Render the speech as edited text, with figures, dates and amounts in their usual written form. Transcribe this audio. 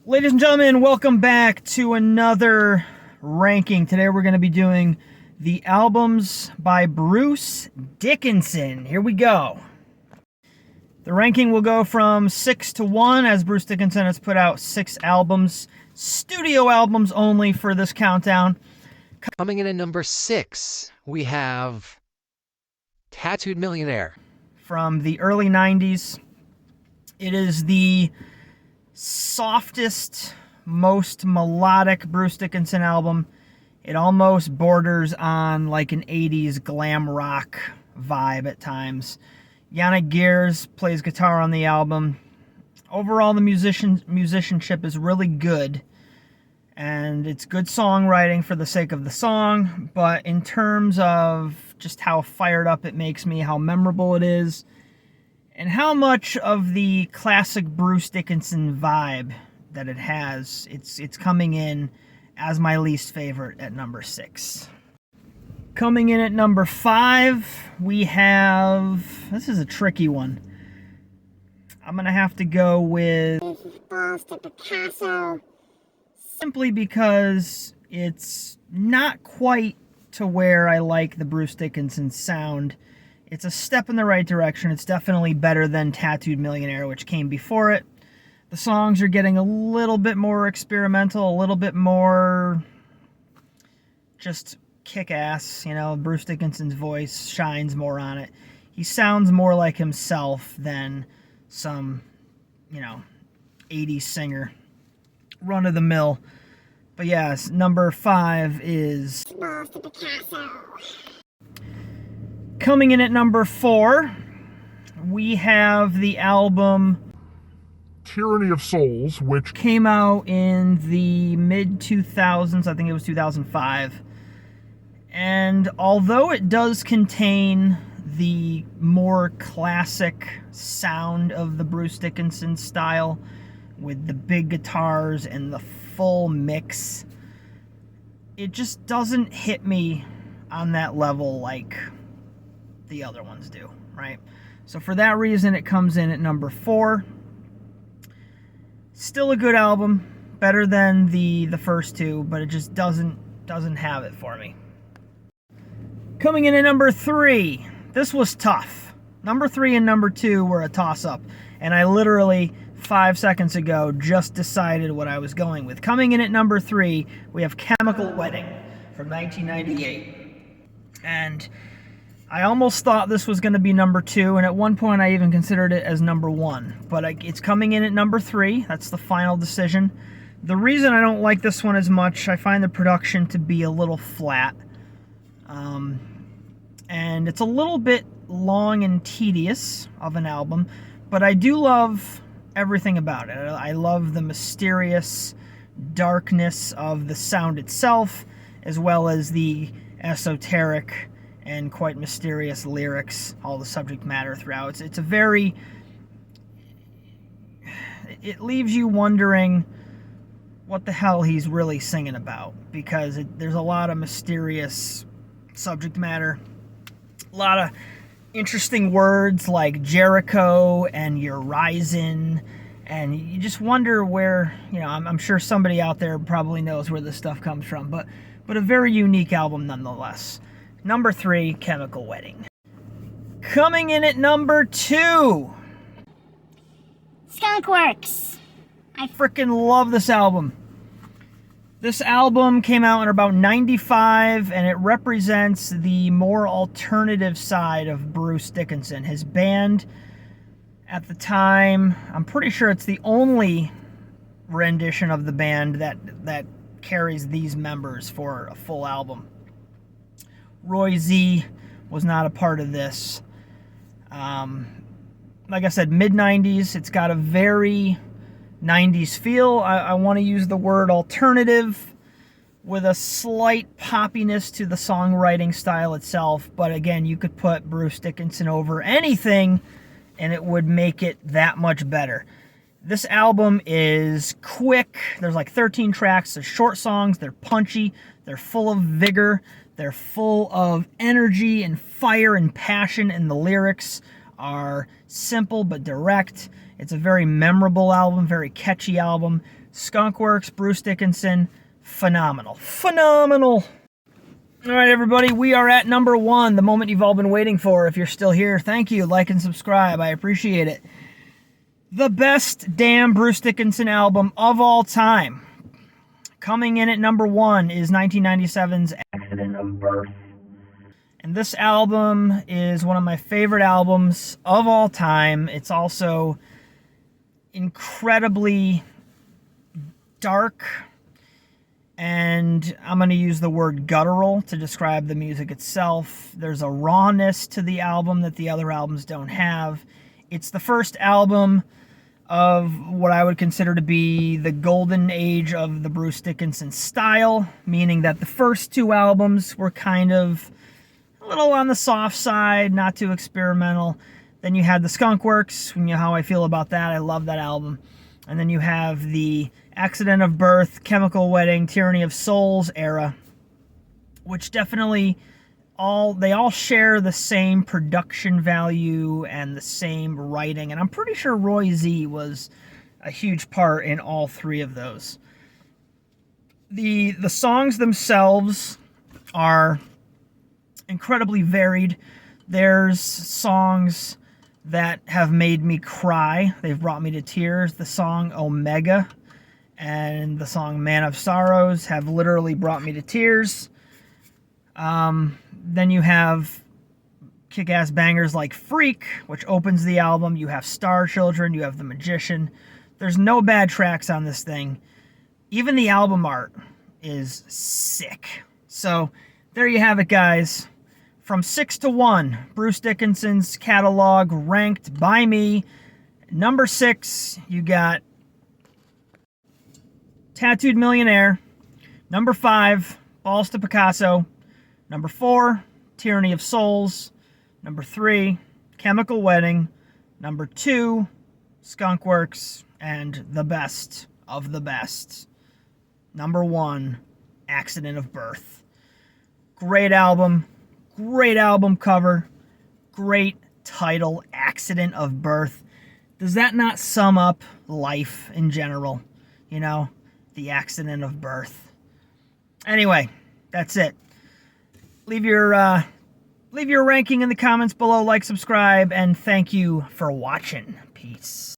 Ladies and gentlemen, welcome back to another ranking. Today we're going to be doing the albums by Bruce Dickinson. Here we go. The ranking will go from 6 to 1, as Bruce Dickinson has put out 6 albums, studio albums only for this countdown. Coming in at number 6, we have Tattooed Millionaire. From the early 90s. It is the softest, most melodic Bruce Dickinson album. It almost borders on like an 80s glam rock vibe at times. Yannick Gears plays guitar on the album. Overall, the musicianship is really good, and it's good songwriting for the sake of the song, but in terms of just how fired up it makes me, how memorable it is, and how much of the classic Bruce Dickinson vibe that it has, it's coming in as my least favorite at number 6. Coming in at number 5, we have... This is a tricky one. I'm going to have to go with... Balls to Picasso. Simply because it's not quite to where I like the Bruce Dickinson sound. It's a step in the right direction. It's definitely better than Tattooed Millionaire, which came before it. The songs are getting a little bit more experimental, a little bit more just kick-ass. You know, Bruce Dickinson's voice shines more on it. He sounds more like himself than some, 80s singer. Run-of-the-mill. But yes, number 5 is... Balls to Picasso. Coming in at number 4, we have the album Tyranny of Souls, which came out in the mid-2000s. I think it was 2005. And although it does contain the more classic sound of the Bruce Dickinson style, with the big guitars and the full mix, it just doesn't hit me on that level like the other ones do, right? So for that reason, it comes in at number 4. Still a good album, better than the first two, but it just doesn't have it for me. Coming in at number 3, this was tough. Number 3 and number 2 were a toss-up, and I literally 5 seconds ago just decided what I was going with. Coming in at number 3, we have Chemical Wedding from 1998. And I almost thought this was going to be number 2, and at one point I even considered it as number 1. But it's coming in at number 3. That's the final decision. The reason I don't like this one as much, I find the production to be a little flat. And it's a little bit long and tedious of an album, but I do love everything about it. I love the mysterious darkness of the sound itself, as well as the esoteric and quite mysterious lyrics, all the subject matter throughout. It's a very... It leaves you wondering what the hell he's really singing about, because there's a lot of mysterious subject matter, a lot of interesting words like Jericho and Urizen, and you just wonder where, I'm sure somebody out there probably knows where this stuff comes from, but a very unique album nonetheless. Number 3, Chemical Wedding. Coming in at number 2, Skunk Works. I freaking love this album. This album came out in about 95, and it represents the more alternative side of Bruce Dickinson. His band at the time, I'm pretty sure it's the only rendition of the band that carries these members for a full album. Roy Z was not a part of this. Like I said, mid-90s. It's got a very 90s feel. I want to use the word alternative with a slight poppiness to the songwriting style itself. But again, you could put Bruce Dickinson over anything and it would make it that much better. This album is quick. There's like 13 tracks. They're short songs. They're punchy. They're full of vigor. They're full of energy and fire and passion, and the lyrics are simple but direct. It's a very memorable album, very catchy album, Skunkworks, Bruce Dickinson, phenomenal. Phenomenal! All right, everybody, we are at number 1, the moment you've all been waiting for. If you're still here, thank you. Like and subscribe. I appreciate it. The best damn Bruce Dickinson album of all time. Coming in at number 1 is 1997's Accident of Birth. And this album is one of my favorite albums of all time. It's also incredibly dark, and I'm going to use the word guttural to describe the music itself. There's a rawness to the album that the other albums don't have. It's the first album of what I would consider to be the golden age of the Bruce Dickinson style, meaning that the first 2 albums were kind of a little on the soft side, not too experimental. Then you had the Skunkworks, you know how I feel about that. I love that album. And then you have the Accident of Birth, Chemical Wedding, Tyranny of Souls era, which definitely they all share the same production value and the same writing. And I'm pretty sure Roy Z was a huge part in all 3 of those. The songs themselves are incredibly varied. There's songs that have made me cry. They've brought me to tears. The song Omega and the song Man of Sorrows have literally brought me to tears. Then you have kick-ass bangers like Freak, which opens the album. You have Star Children. You have The Magician. There's no bad tracks on this thing. Even the album art is sick. So there you have it, guys. From 6 to 1, Bruce Dickinson's catalog ranked by me. Number 6, you got Tattooed Millionaire. Number 5, Balls to Picasso. Number 4, Tyranny of Souls. Number 3, Chemical Wedding. Number 2, Skunkworks. And the best of the best, number 1, Accident of Birth. Great album cover, great title, Accident of Birth. Does that not sum up life in general? You know, the accident of birth. Anyway, that's it. Leave your ranking in the comments below, like, subscribe, and thank you for watching. Peace.